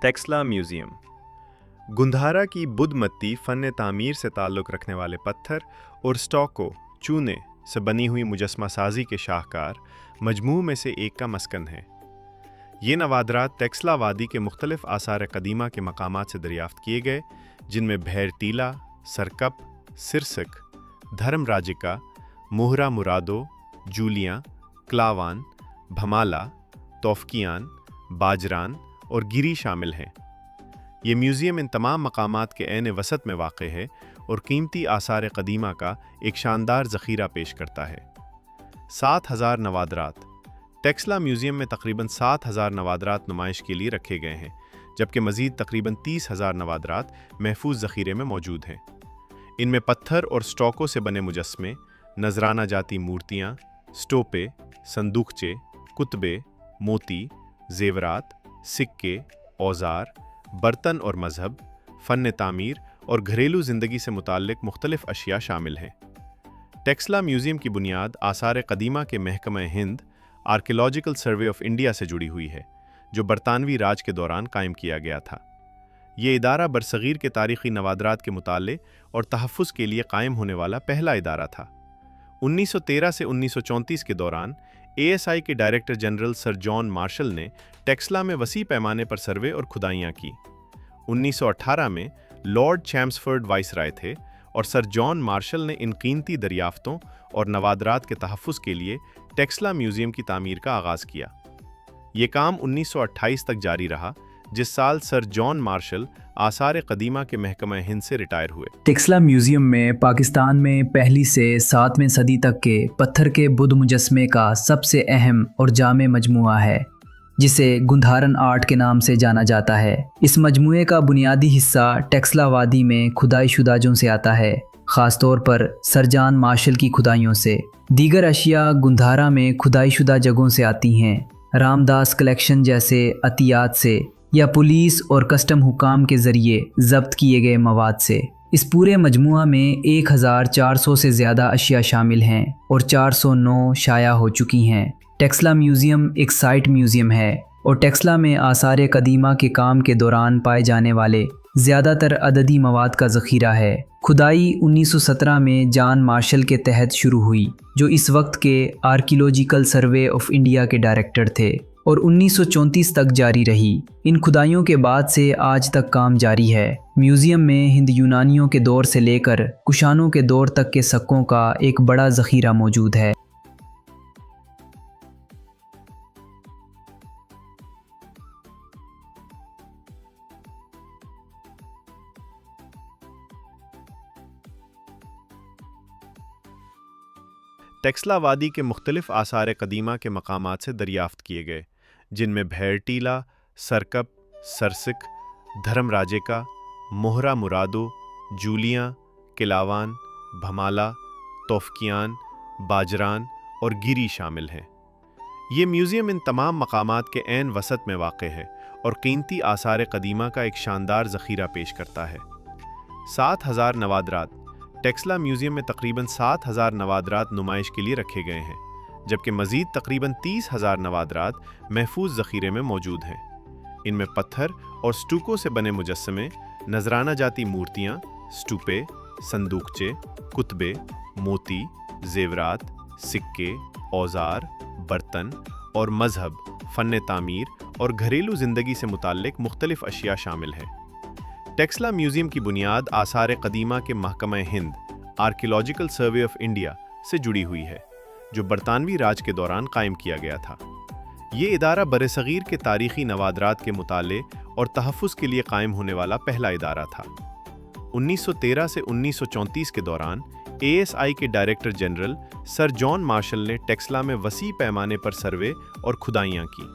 Taxila museum गुंधारा की बुद्धमत्ती फ़न तामीर से ताल्लुक़ रखने वाले पत्थर और स्टोको चूने से बनी हुई मुजस्मा साजी के शाहकार मजमू में से एक का मस्कन है। ये नवादरात टेक्सला वादी के मुख्तलिफ आसार कदीमा के मकामात से दरियाफ़्त किए गए, जिनमें भैर टीला, सरकप, सिरसिक, धर्मराजिका, मोहरा मुरादो, जूलियाँ, क्लावान, भमाला, तोफ़कियान, बाजरान और गिरी शामिल हैं। ये म्यूज़ियम इन तमाम मकामात के ऐन वसत में वाक़ है और कीमती आसार कदीमा का एक शानदार ज़ख़ीरा पेश करता है। 7,000 नवादरात टेक्सला म्यूज़ियम में तकरीबन 7,000 नवादरात नुमाइश के लिए रखे गए हैं, जबकि मज़ीद तकरीबन 30,000 नवादरात महफूज ज़ख़ीरे में मौजूद हैं। इनमें पत्थर और स्टोकों से बने मुजस्मे, नजराना जाती मूर्तियाँ, स्टोपे, संदूकचे, कुतबे, मोती, ज़ेवरात, सिक्के, औज़ार, बर्तन और मज़हब, फ़न तामीर और घरेलू ज़िंदगी से मुताल्लिक़ मुख्तलिफ़ अशिया शामिल हैं। टेक्सला म्यूज़ियम की बुनियाद आसार कदीमा के महकमा Hind archaeological survey of India से जुड़ी हुई है, जो बरतानवी राज के दौरान कायम किया गया था। ये इदारा बरसग़ीर के तारीख़ी नवादरात के मुताले और तहफ़्फ़ुज़ के लिए कायम होने वाला पहला इदारा था। 1913 से 1934 के दौरान ASI के director general sir John Marshall ने टेक्सला में वसी पैमाने पर सर्वे और खुदाइयाँ की। 1918 में लॉर्ड चैम्सफोर्ड वाइसराय थे और सर जॉन मार्शल ने इन कीमती दरियाफ्तों और नवादरात के तहफ़्फ़ुज़ के लिए टेक्सला म्यूज़ियम की तामीर का आगाज़ किया। ये काम 1928 तक जारी रहा, जिस साल सर जॉन मार्शल आसार कदीमा के महकमा हिंद से रिटायर हुए। टेक्सला म्यूज़ियम में पाकिस्तान में पहली से 7वीं सदी तक के पत्थर के बुद्ध मुजस्मे का सबसे अहम और जामे मजमुआ है, जिसे गुंधारन आर्ट के नाम से जाना जाता है। इस मजमुए का बुनियादी हिस्सा टेक्सला वादी में खुदाई शुदाजों से आता है, ख़ास तौर पर सर जॉन मार्शल की खुदाइयों से। दीगर अशिया गुंधारा में खुदाई शुदा जगहों से आती हैं, रामदास कलेक्शन जैसे अतियात से या पुलिस और कस्टम हुकाम के ज़रिए ज़ब्त किए गए मवाद से। इस पूरे मजमुआ में 1400 से ज़्यादा अशिया शामिल हैं और 409 शाया हो चुकी हैं। टेक्सला म्यूज़ियम एक साइट म्यूज़ियम है और टेक्सला में आसार कदीमा के काम के दौरान पाए जाने वाले ज़्यादातर अददी मवाद का ज़ख़ीरा है। खुदाई 1917 में जॉन मार्शल के तहत शुरू हुई, जो इस वक्त के आर्कियोलॉजिकल सर्वे ऑफ इंडिया के डायरेक्टर थे, और 1934 तक जारी रही। इन खुदाइयों के बाद से आज तक काम जारी है। म्यूज़ियम में हिंद यूनानियों के दौर से लेकर कुशानों के दौर तक के सक्कों का एक बड़ा ज़ख़ीरा मौजूद है। टेक्सला वादी के मुख्तलिफ आसार कदीमा के मकामात से दरियाफ़्त किए गए, जिनमें भैर टीला, सरकप, सरसिक, धर्मराजिका, मोहरा मुरादो, जूलियाँ, क्लावान, भमाला, तोफ़कियान, बाजरान और गिरी शामिल हैं। ये म्यूज़ियम इन तमाम मकामात के ऐन वसत में वाक़ है और कीमती आसार कदीमा का एक शानदार ज़ख़ीरा पेश करता है। 7,000 नवादरात टेक्सला म्यूज़ियम में तकरीबन 7,000 नवादरात नुमाइश के लिए रखे गए हैं, जबकि मज़ीद तकरीबन 30,000 नवादरात महफूज ज़ख़ीरे में मौजूद हैं। इनमें पत्थर और स्टूको से बने मुजस्समे, नजराना जाती मूर्तियाँ, स्टूपे, संदूकचे, कुतबे, मोती, ज़ेवरात, सिक्के, औज़ार, बर्तन और मज़हब, फ़न तामीर और घरेलू ज़िंदगी से मुताल्लिक़ मुख्तलिफ़ अशिया शामिल हैं। टेक्सला म्यूज़ियम की बुनियाद आसार कदीमा के महकमा Hind archaeological survey of India से जुड़ी हुई है, जो बरतानवी राज के दौरान कायम किया गया था। ये इदारा बरसग़ीर के तारीख़ी नवादरात के मुताले और तहफ़्फ़ुज़ के लिए कायम होने वाला पहला इदारा था। 1913 से 1934 के दौरान ASI के director general sir John Marshall ने टेक्सला में वसी पैमाने पर सर्वे और खुदाइयाँ की।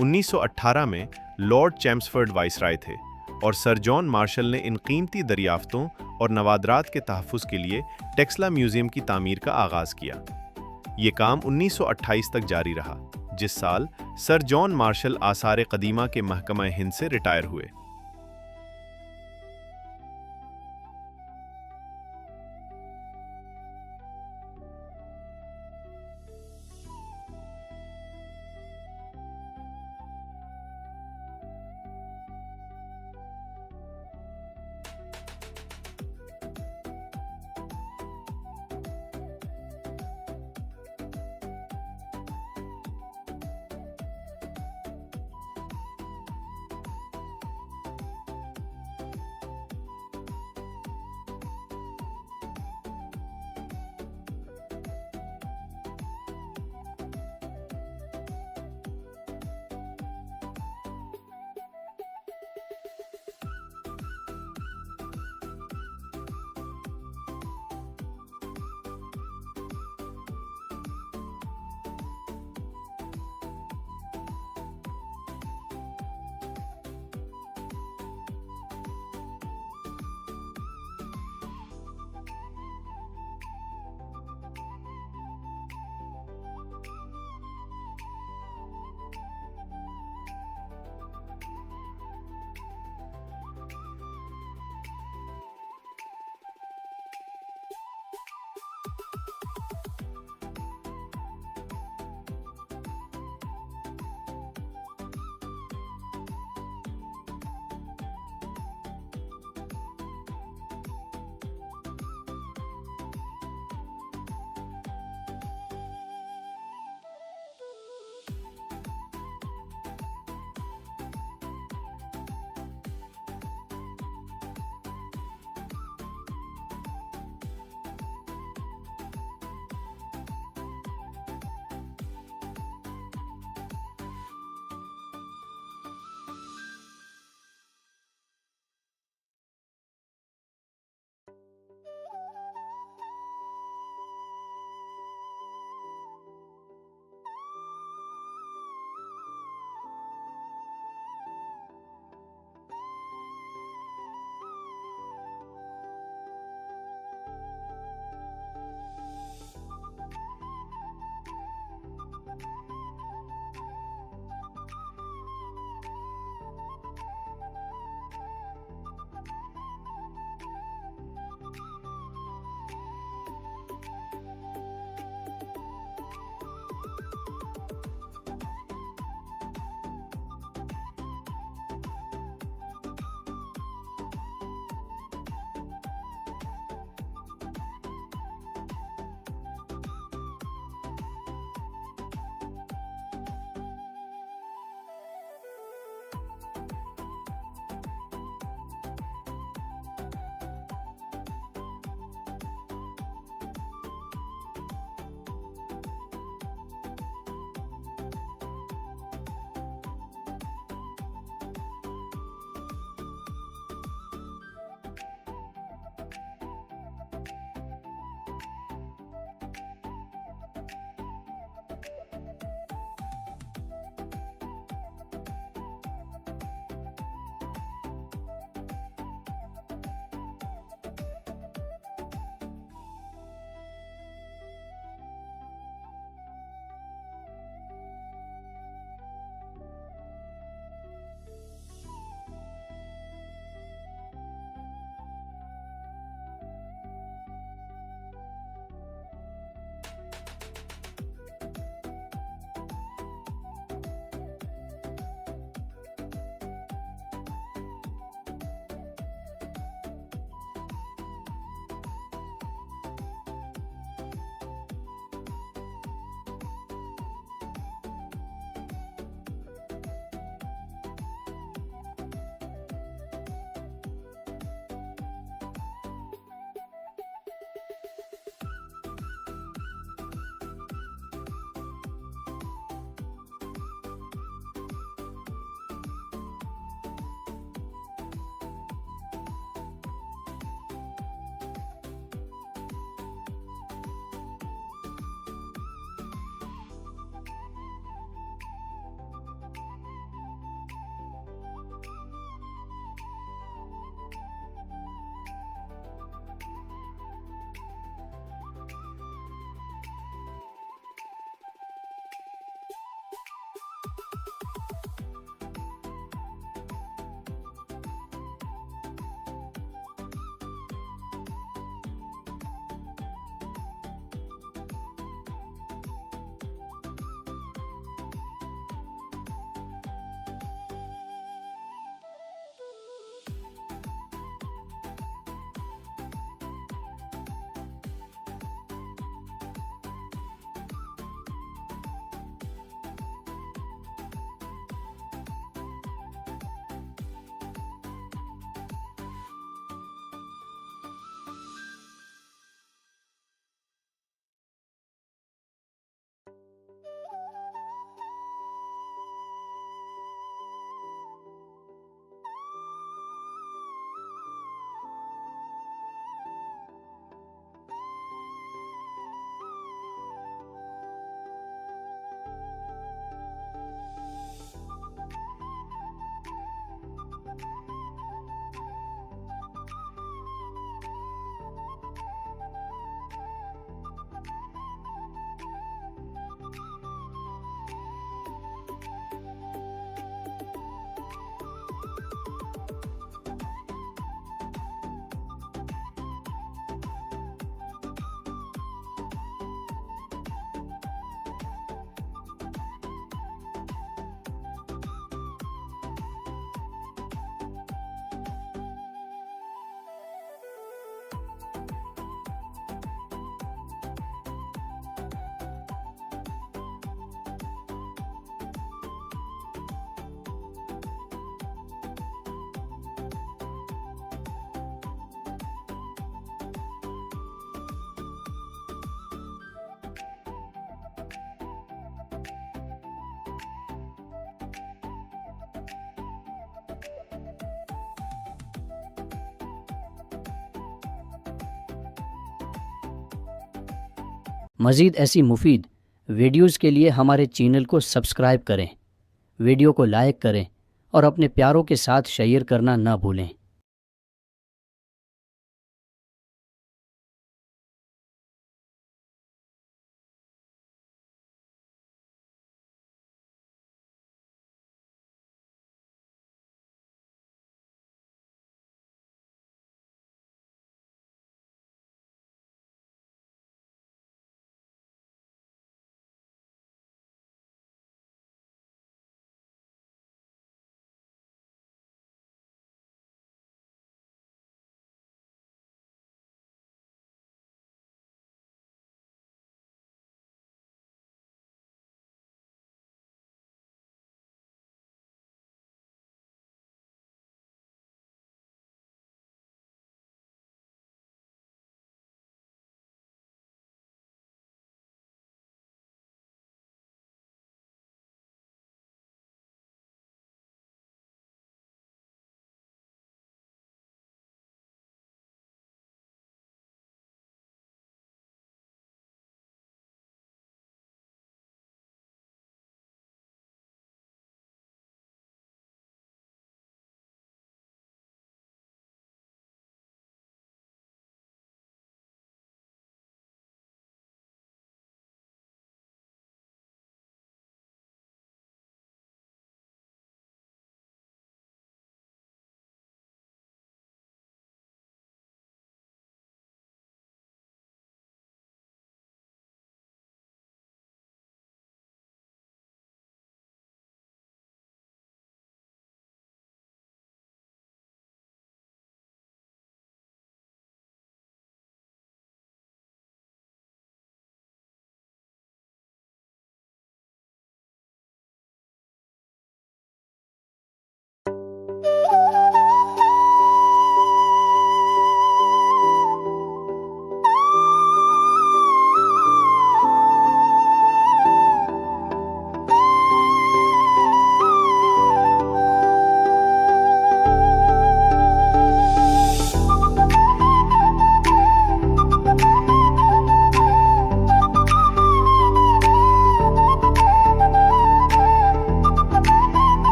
1918 में लॉर्ड चैम्सफोर्ड वाइसराय थे और सर जॉन मार्शल ने इन कीमती दरियाफ्तों और नवादरात के तहफ़्फ़ुज़ के लिए टेक्सला म्यूज़ियम की तामीर का आगाज़ किया। ये काम 1928 तक जारी रहा, जिस साल सर जॉन मार्शल आसार कदीमा के महकमा हिंद से रिटायर हुए। मज़ीद ऐसी मुफीद वीडियोज़ के लिए हमारे चैनल को सब्सक्राइब करें, वीडियो को लाइक करें और अपने प्यारों के साथ शेयर करना ना भूलें।